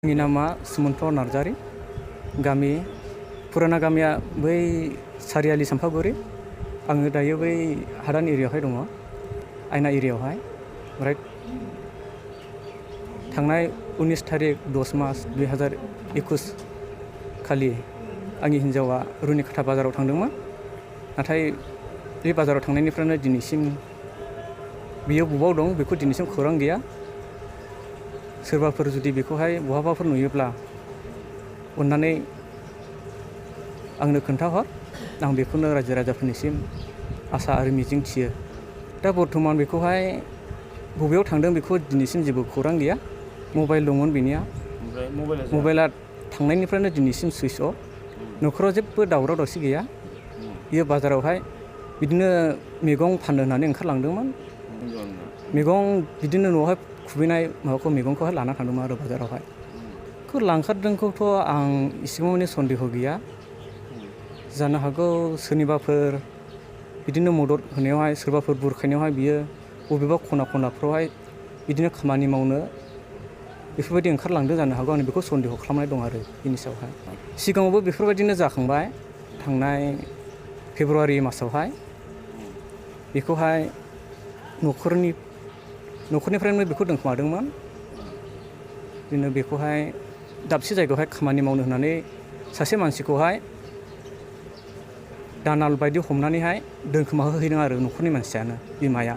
आंनि नामा सुमन्त नार्जारि। गामि पुराना गामिया बै सारियालि सामफागुरि। आङो दायो बै हादान एरियायावहाय दङ, आयना एरियायावहाय। ओमफ्राय थांनाय 19 तारिख 10 मास 2021 खालि आंनि हिन्जावा रुनिकाटा बाजाराव थांदोंमोन। नाथाय बे बाजाराव थांनायनिफ्रायनो दिनैसिम बियो बबाव दं बेखौ दिनैसिम खौरां गैया। सोरबाफोर जुदि बेखौहाय बहाबाफोर नुयोब्ला अन्नानै आंनो खोन्थाहर। आं बेखौनो रायजो राजाफोरनिसिम आसा आरो मिजिं थियो। दा बर्थमान बेखौहाय बबेयाव थांदों बेखौ दिनैसिम जेबो खौरां गैया। मबाइल दंमोन बेनिया, मबाइला थांनायनिफ्रायनो दिनैसिम सुइस अफ। न'खराव जेबो दावराव दावसि गैया। बियो बाजारावहाय बिदिनो मैगं फाननो होननानै ओंखारलांदोंमोन। मैगं बिदिनो न'आवहाय खुबैनाय माबाखौ मैगंखौहाय लाना थांदोंमोन आरो बाजारावहाय। बेखौ लांखारदोंखौथ' आं इसेबां माने सन्देह गैया। जानो हागौ सोरनिबाफोर बिदिनो मदद होनायावहाय, सोरबाफोर बुरखायनायावहाय बियो बबेबा खना खनाफ्रावहाय बिदिनो खामानि मावनो बेफोरबायदि ओंखारलांदों जानो हागौ। आं बेखौ सन्देह खालामनाय दं आरो बिनि सायावहाय। सिगाङावबो बेफोरबायदिनो जाखांबाय थांनाय फेब्रुवारि मासावहाय। बेखौहाय न'खरनिफ्रायनो बेखौ दोनखोमादोंमोन। बिदिनो बेखौहाय दाबसे जायगायावहाय खामानि मावनो होननानै सासे मानसिखौहाय दानाल बायदि हमनानैहाय दोनखोमा होहैदों आरो न'खरनि मानसियानो, बिमाया।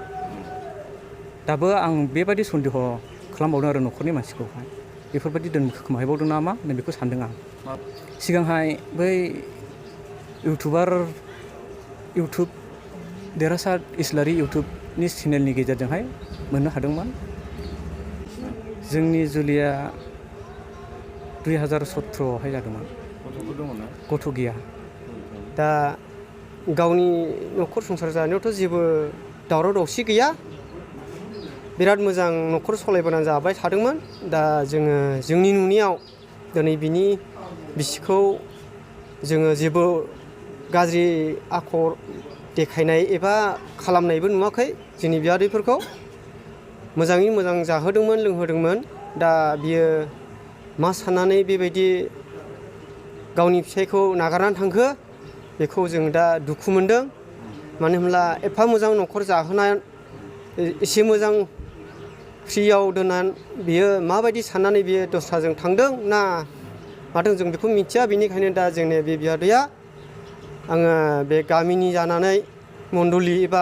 दाबो आं बेबायदि सन्देह खालामबावदों आरो न'खरनि मानसिखौहाय। बेफोरबायदि दोनखोमाहैबावदों नामा होननानै बेखौ सानदों आं। सिगांहाय बै इउटुब देरहासार इस्लारि इउटुबनि चेनेलनि गेजेरजोंहाय मोननो हादोंमोन। जोंनि जुलिया 2017आवहाय जादोंमोन। गथ'फोर दङ ना? गथ' गैया। दा गावनि न'खर संसार जानायावथ' जेबो दावराव दावसि गैया। बिराद मोजां न'खर सालायबोनानै जाबाय थादोंमोन। दा जोङो जोंनि नुनायाव दिनै बिनि बिसिखौ जोङो जेबो गाज्रि आखल देखायनाय एबा खालामनायबो नुवाखै। जोंनि बियादैफोरखौ मोजाङै मोजां जाहोदोंमोन, लोंहोदोंमोन। दा बियो मा साननानै बेबायदि गावनि फिसायखौ नागारनानै थांखो बेखौ जों दा दुखु मोनदों। मानो होनब्ला एफा मोजां न'खर जाहोनाय, एसे मोजां फ्रियाव दोननानै बियो माबायदि साननानै बियो दस्राजों थांदों ना मादों जों बेखौ मिथिया। बेनिखायनो दा जोंनि बे बियादैया, आङो बे गामिनि जानानै, मण्डलि एबा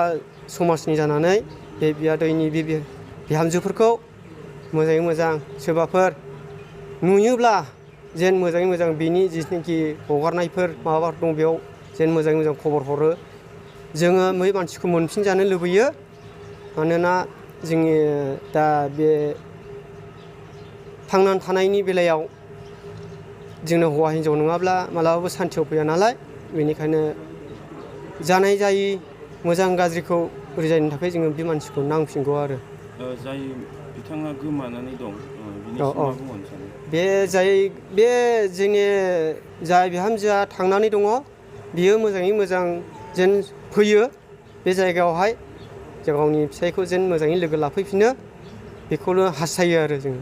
समाजनि जानानै बे बियादैनि बे बिहामजोफोरखौ मोजाङै मोजां सोरबाफोर नुयोब्ला जेन मोजाङै मोजां बिनि जिथुनाखि हगारनायफोर माबाफोर दं बेयाव जेन मोजाङै मोजां खबर हरो। जोङो बै मानसिखौ मोनफिनजानो लुबैयो। मानोना जोंनि दा बे थांनानै थानायनि बेलायाव जोंनो हौवा हिन्जाव नङाब्ला मालाबाबो सान्थियाव फैया नालाय। बेनिखायनो जानाय जायि मोजां गाज्रिखौ बुजायनो थाखाय जोङो बे मानसिखौ नांफिनगौ आरो। जाय बिथाङा गोमानानै दं बिनि मा बुंनो सानो? बे जोंनि जाय बिहामजोआ थांनानै दङ बियो मोजाङै मोजां जेन फैयो बे जायगायावहाय, गावनि फिसायखौ जेन मोजाङै लोगो लाफैफिनो बेखौनो हास्थायो आरो जोङो।